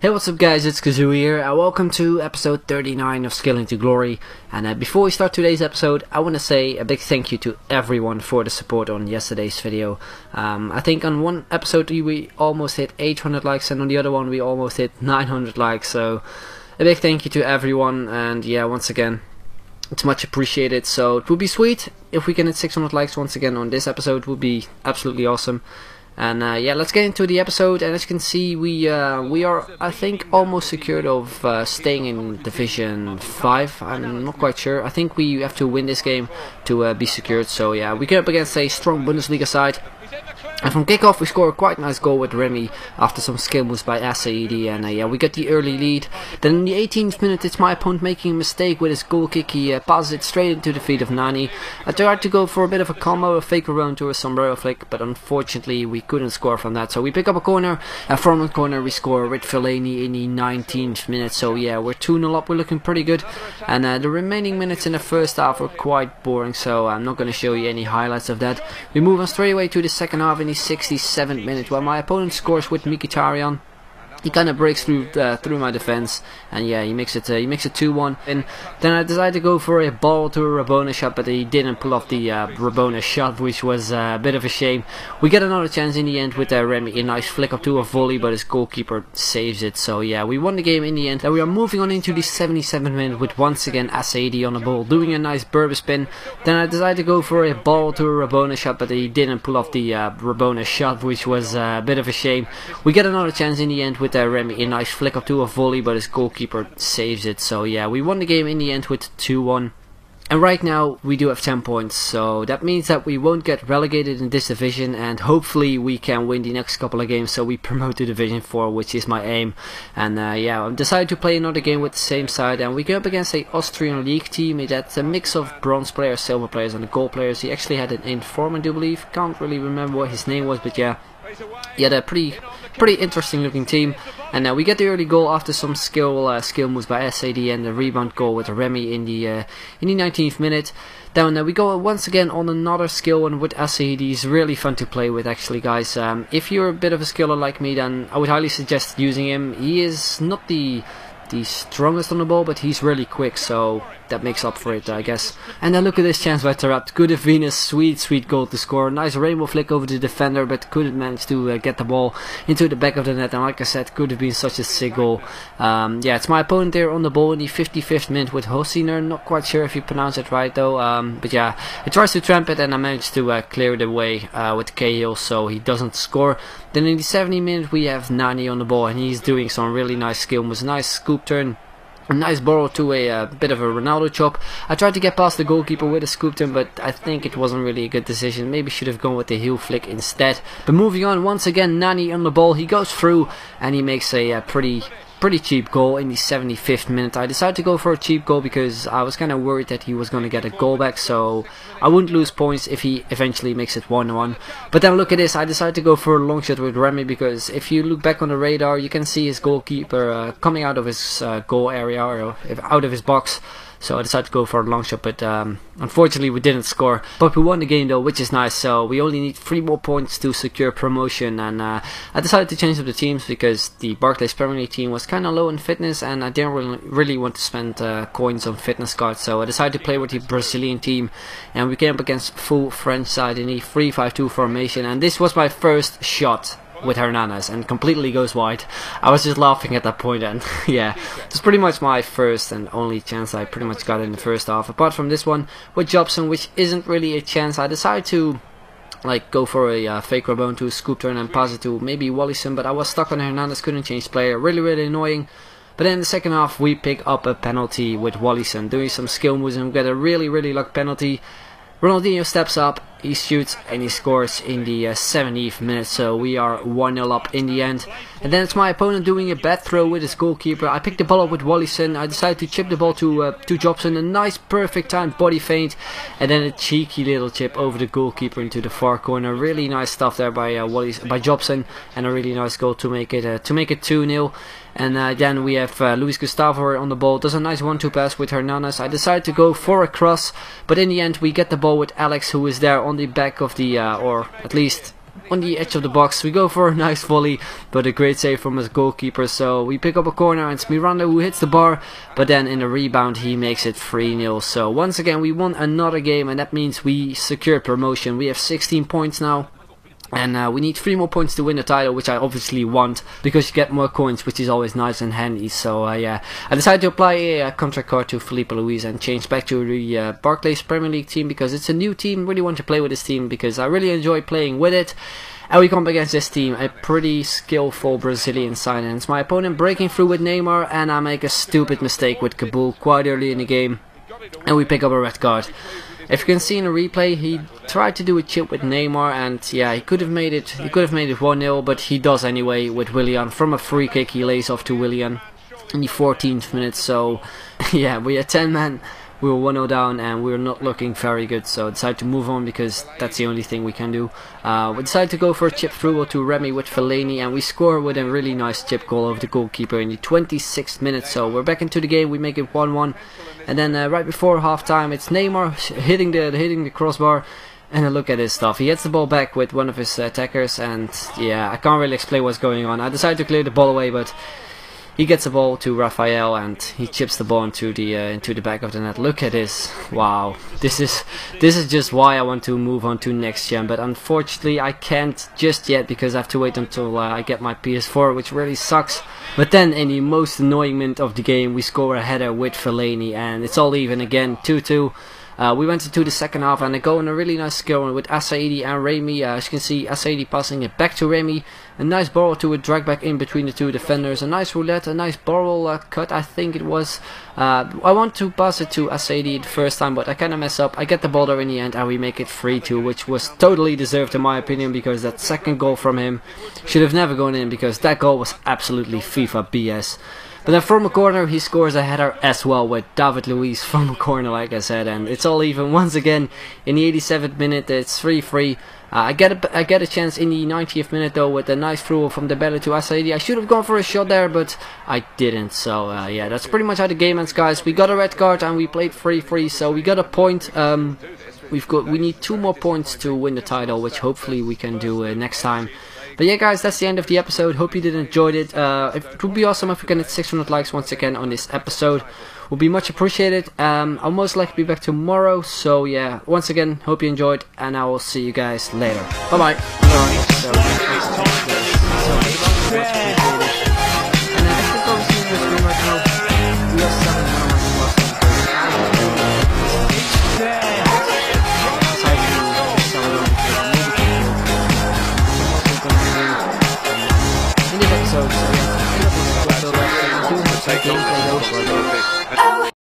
Hey, what's up guys, it's Kazoo here, welcome to episode 39 of Scaling to Glory. And before we start today's episode, I want to say a big thank you to everyone for the support on yesterday's video. I think on one episode we almost hit 800 likes and on the other one we almost hit 900 likes. So a big thank you to everyone, and yeah, once again, it's much appreciated. So it would be sweet if we can hit 600 likes once again on this episode. Would be absolutely awesome. And yeah, let's get into the episode. And as you can see, we are, I think, almost secured of staying in Division 5. I'm not quite sure. I think we have to win this game to be secured. So yeah, we get up against a strong Bundesliga side. And from kickoff we score a quite nice goal with Remy after some skill moves by Saidi, and yeah, we get the early lead. Then in the 18th minute it's my opponent making a mistake with his goal kick. He passes it straight into the feet of Nani. I tried to go for a bit of a combo, a fake around to a sombrero flick, but unfortunately we couldn't score from that. So we pick up a corner, and from the corner we score with Fellaini in the 19th minute. So yeah, we're 2-0 up, we're looking pretty good. And the remaining minutes in the first half were quite boring, so I'm not going to show you any highlights of that. We move on straight away to the second half in the 67th minute, while my opponent scores with Mkhitaryan. He kind of breaks through my defense, and yeah, he makes it 2-1. And then I decided to go for a ball to a Rabona shot, but he didn't pull off the Rabona shot, which was a bit of a shame. We get another chance in the end with Remy, a nice flick up to a volley, but his goalkeeper saves it. So yeah, we won the game in the end. And we are moving on into the 77th minute with once again Saidi on the ball, doing a nice Berber spin. Then I decided to go for a ball to a Rabona shot, but he didn't pull off the Rabona shot, which was a bit of a shame. We get another chance in the end with Remy, a nice flick up to a volley, but his goalkeeper saves it. So yeah, we won the game in the end with 2-1. And right now we do have 10 points, so that means that we won't get relegated in this division, and hopefully we can win the next couple of games so we promote to Division 4, which is my aim. And yeah, I've decided to play another game with the same side, and we go up against a Austrian league team. That's a mix of bronze players, silver players and gold players. He actually had an informant, I do believe. Can't really remember what his name was, but yeah, he had a pretty interesting looking team. And we get the early goal after some skill moves by Saidi, and the rebound goal with Remy in the 19th minute. Then we go once again on another skill one with Saidi. He's really fun to play with, actually, guys. If you're a bit of a skiller like me, then I would highly suggest using him. He is not the strongest on the ball, but he's really quick, so that makes up for it, I guess. And then look at this chance by Taarabt. Good of Venus, sweet goal to score. Nice rainbow flick over the defender, but couldn't manage to get the ball into the back of the net. And like I said, could have been such a sick goal. Yeah, it's my opponent there on the ball in the 55th minute with Hosiner. Not quite sure if you pronounce it right though. But yeah, he tries to tramp it, and I managed to clear it away with Cahill, so he doesn't score. Then in the 70th minute we have Nani on the ball, and he's doing some really nice skill moves. Nice scoop turn, a nice borrow to a bit of a Ronaldo chop. I tried to get past the goalkeeper with a scoop turn, but I think it wasn't really a good decision. Maybe should have gone with the heel flick instead. But moving on, once again Nani on the ball. He goes through and he makes a pretty cheap goal in the 75th minute. I decided to go for a cheap goal because I was kind of worried that he was going to get a goal back, so I wouldn't lose points if he eventually makes it 1-1. But then look at this, I decided to go for a long shot with Remy, because if you look back on the radar you can see his goalkeeper coming out of his goal area, or out of his box. So I decided to go for a long shot, but unfortunately we didn't score. But we won the game though, which is nice. So we only need 3 more points to secure promotion. And I decided to change up the teams because the Barclays Premier League team was kind of low in fitness, and I didn't really want to spend coins on fitness cards. So I decided to play with the Brazilian team, and we came up against full French side in the 3-5-2 formation. And this was my first shot with Hernanes, and completely goes wide. I was just laughing at that point, and yeah, it's pretty much my first and only chance I pretty much got in the first half. Apart from this one with Jobson, which isn't really a chance, I decided to go for a fake Rabone to a scoop turn and pass it to maybe Wallison, but I was stuck on Hernanes, couldn't change player. Really annoying. But then in the second half we pick up a penalty with Wallison doing some skill moves, and we get a really lucky penalty. Ronaldinho steps up, he shoots, and he scores in the 70th minute, so we are 1-0 up in the end. And then it's my opponent doing a bad throw with his goalkeeper. I picked the ball up with Wallison. I decided to chip the ball to Jobson, a nice perfect timed body feint, and then a cheeky little chip over the goalkeeper into the far corner. Really nice stuff there by Jobson, and a really nice goal to make it 2-0. And then we have Luis Gustavo on the ball, does a nice 1-2 pass with Hernanes. I decided to go for a cross, but in the end we get the ball with Alex, who is there on the back of the, or at least on the edge of the box. We go for a nice volley, but a great save from his goalkeeper. So we pick up a corner and it's Miranda who hits the bar, but then in the rebound he makes it 3-0. So once again we won another game, and that means we secured promotion. We have 16 points now. And we need 3 more points to win the title, which I obviously want, because you get more coins, which is always nice and handy. So yeah, I decided to apply a contract card to Felipe Luis and change back to the Barclays Premier League team, because it's a new team. Really want to play with this team because I really enjoy playing with it. And we come up against this team, a pretty skillful Brazilian side, and it's my opponent breaking through with Neymar, and I make a stupid mistake with Kabul quite early in the game, and we pick up a red card. If you can see in the replay, he tried to do a chip with Neymar, and yeah, he could have made it 1-0, but he does anyway with Willian. From a free kick he lays off to Willian in the 14th minute. So yeah, we had 10 men, we were 1-0 down, and we were not looking very good, so I decided to move on because that's the only thing we can do. We decided to go for a chip through to Remy with Fellaini, and we score with a really nice chip goal over the goalkeeper in the 26th minute. So we're back into the game, we make it 1-1. And then right before halftime, it's Neymar hitting the crossbar, and look at his stuff. He hits the ball back with one of his attackers, and yeah, I can't really explain what's going on. I decided to clear the ball away, but he gets the ball to Rafael, and he chips the ball into the back of the net. Look at this! Wow, this is just why I want to move on to next gen, but unfortunately I can't just yet because I have to wait until I get my PS4, which really sucks. But then in the most annoying minute of the game, we score a header with Fellaini, and it's all even again, 2-2. We went into the second half, and I go on a really nice skill with Asaidi and Remy. As you can see, Asaidi passing it back to Remy. A nice ball to a drag back in between the two defenders. A nice roulette, a nice barrel cut, I think it was. I want to pass it to Asaidi the first time, but I kind of mess up. I get the ball there in the end, and we make it 3-2, which was totally deserved in my opinion, because that second goal from him should have never gone in, because that goal was absolutely FIFA BS. But then from a corner he scores a header as well with David Luiz from a corner, like I said, and it's all even once again in the 87th minute. It's 3-3. I get a chance in the 90th minute though with a nice throw from the belly to Asaidi. I should have gone for a shot there, but I didn't. So yeah, that's pretty much how the game ends, guys. We got a red card and we played 3-3, so we got a point. We need 2 more points to win the title, which hopefully we can do next time. But yeah, guys, that's the end of the episode. Hope you did enjoy it. It would be awesome if we can hit 600 likes once again on this episode. Would be much appreciated. I'll most likely be back tomorrow. So yeah, once again, hope you enjoyed, and I will see you guys later. Bye bye. So yeah,